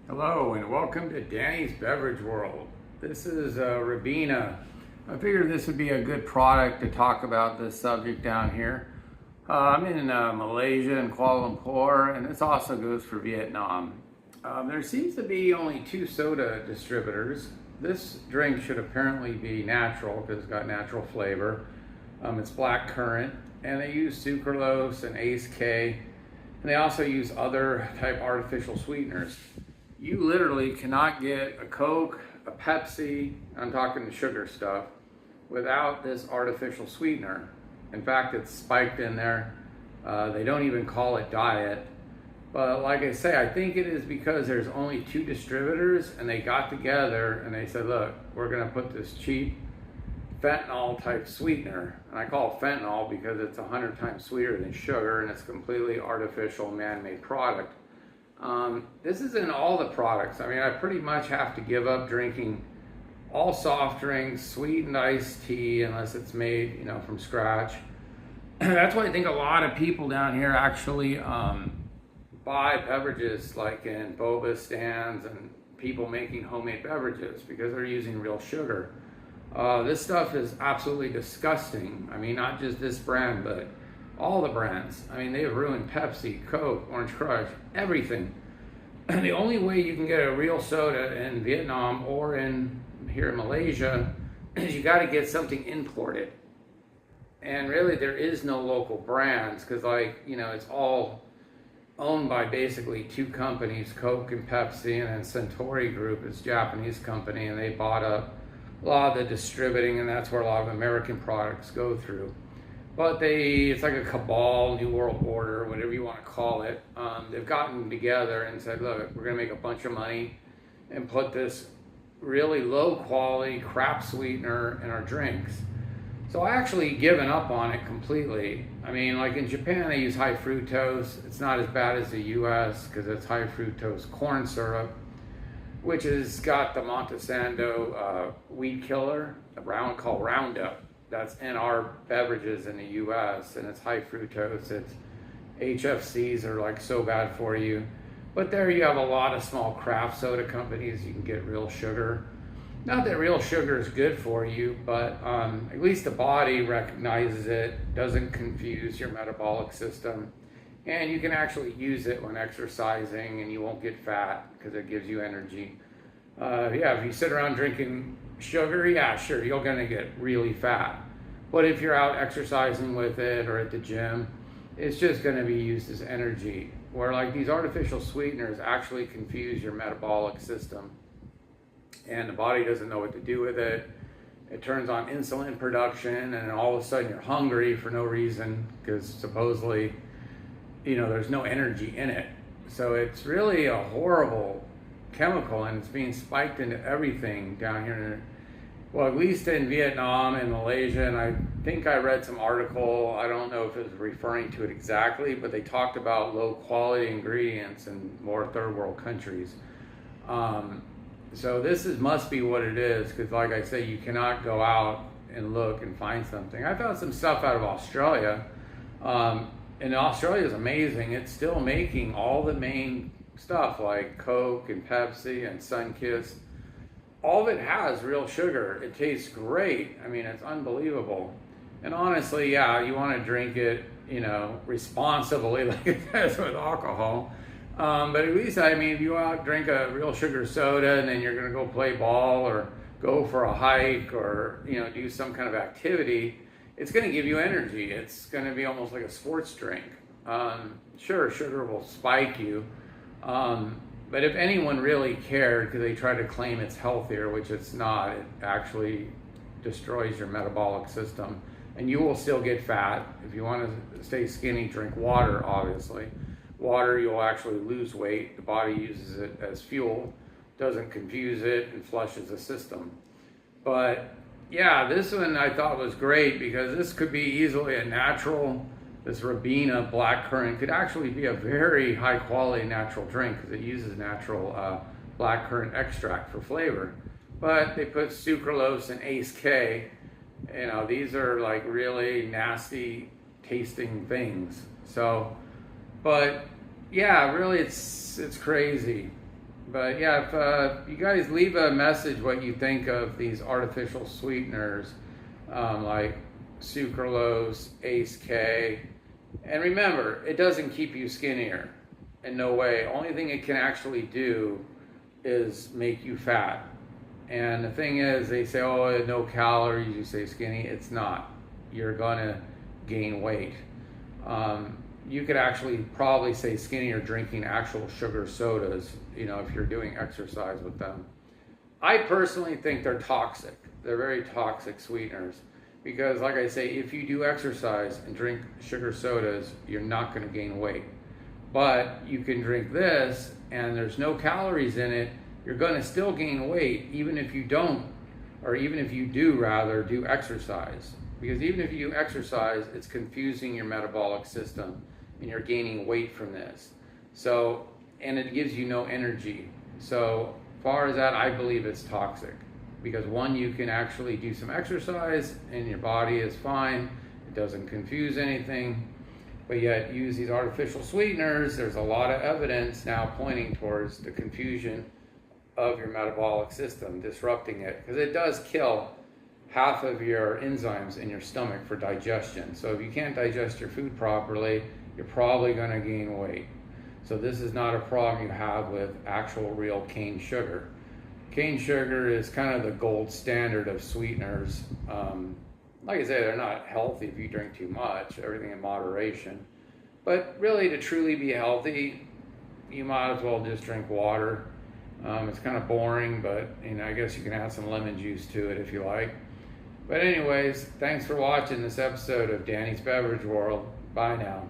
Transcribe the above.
Hello and welcome to Danny's Beverage World. This is Ribena. I figured this would be a good product to talk about this subject down here. I'm in Malaysia and Kuala Lumpur, and this also goes for Vietnam. There seems to be only two soda distributors. This drink should apparently be natural because it's got natural flavor. It's black currant, and they use sucralose and Ace K, and they also use other type artificial sweeteners. You literally cannot get a Coke, a Pepsi, I'm talking the sugar stuff, without this artificial sweetener. In fact, it's spiked in there. They don't even call it diet. But like I say, I think it is because there's only two distributors and they got together and they said, look, we're gonna put this cheap fentanyl type sweetener. And I call it fentanyl because it's 100 times sweeter than sugar and it's a completely artificial man-made product. This is in all the products. I mean, I pretty much have to give up drinking all soft drinks, sweetened iced tea, unless it's made, from scratch. That's why I think a lot of people down here actually buy beverages like in boba stands and people making homemade beverages because they're using real sugar. This stuff is absolutely disgusting. I mean, not just this brand, but all the brands. I mean, they've ruined Pepsi, Coke, Orange Crush, everything. And the only way you can get a real soda in Vietnam or here in Malaysia is you got to get something imported. And really, there is no local brands because, it's all owned by basically two companies, Coke and Pepsi, and then Suntory Group is a Japanese company, and they bought up a lot of the distributing, and that's where a lot of American products go through. But it's like a cabal, New World Order, whatever you want to call it. They've gotten together and said, look, we're going to make a bunch of money and put this really low quality crap sweetener in our drinks. So I actually given up on it completely. I mean, like in Japan, they use high fructose. It's not as bad as the US because it's high fructose corn syrup, which has got the Monsanto weed killer, called Roundup. That's in our beverages in the US, and it's high fructose. It's HFCs are like so bad for you. But there you have a lot of small craft soda companies. You can get real sugar. Not that real sugar is good for you, but at least the body recognizes it, doesn't confuse your metabolic system, and you can actually use it when exercising and you won't get fat because it gives you energy. If you sit around drinking sugar, yeah, sure, you're gonna get really fat. But if you're out exercising with it or at the gym, it's just gonna be used as energy. Where like these artificial sweeteners actually confuse your metabolic system and the body doesn't know what to do with it. It turns on insulin production and all of a sudden you're hungry for no reason because supposedly, there's no energy in it. So it's really a horrible chemical and it's being spiked into everything down here. Well, at least in Vietnam and Malaysia, and I think I read some article, I don't know if it was referring to it exactly, but they talked about low quality ingredients in more third world countries. So this must be what it is, because like I say, you cannot go out and look and find something. I found some stuff out of Australia, and Australia is amazing. It's still making all the main stuff like Coke and Pepsi and Sunkist. All of it has real sugar. It tastes great. I mean, it's unbelievable. And honestly, yeah, you want to drink it, responsibly like it does with alcohol. But at least, if you go out and drink a real sugar soda and then you're going to go play ball or go for a hike or, do some kind of activity, it's going to give you energy. It's going to be almost like a sports drink. Sure, sugar will spike you. But if anyone really cared, because they try to claim it's healthier, which it's not, it actually destroys your metabolic system. And you will still get fat. If you want to stay skinny, drink water, obviously. Water, you'll actually lose weight. The body uses it as fuel, doesn't confuse it, and flushes the system. But yeah, this one I thought was great because this could be easily a natural. This Ribena blackcurrant could actually be a very high quality natural drink because it uses natural blackcurrant extract for flavor. But they put sucralose and Ace K. These are like really nasty tasting things. So, but yeah, really it's crazy. But yeah, if you guys leave a message what you think of these artificial sweeteners like sucralose, Ace K. And remember, it doesn't keep you skinnier in no way. Only thing it can actually do is make you fat. And the thing is, they say, oh, no calories, you say skinny. It's not. You're gonna gain weight. You could actually probably say skinny or drinking actual sugar sodas, you know, if you're doing exercise with them. I personally think they're toxic. They're very toxic sweeteners because, like I say, if you do exercise and drink sugar sodas, you're not going to gain weight. But you can drink this and there's no calories in it, you're going to still gain weight even if you don't, or even if you do rather do exercise. Because even if you exercise, it's confusing your metabolic system and you're gaining weight from this. So, and it gives you no energy. So, far as that, I believe it's toxic. Because one, you can actually do some exercise and your body is fine. It doesn't confuse anything. But yet, use these artificial sweeteners, there's a lot of evidence now pointing towards the confusion of your metabolic system, disrupting it. Because it does kill half of your enzymes in your stomach for digestion. So if you can't digest your food properly, you're probably going to gain weight. So this is not a problem you have with actual real cane sugar. Cane sugar is kind of the gold standard of sweeteners. Like I say, they're not healthy if you drink too much, everything in moderation. But really, to truly be healthy, you might as well just drink water. It's kind of boring, but you know, I guess you can add some lemon juice to it if you like. But anyways, thanks for watching this episode of Danny's Beverage World. Bye now.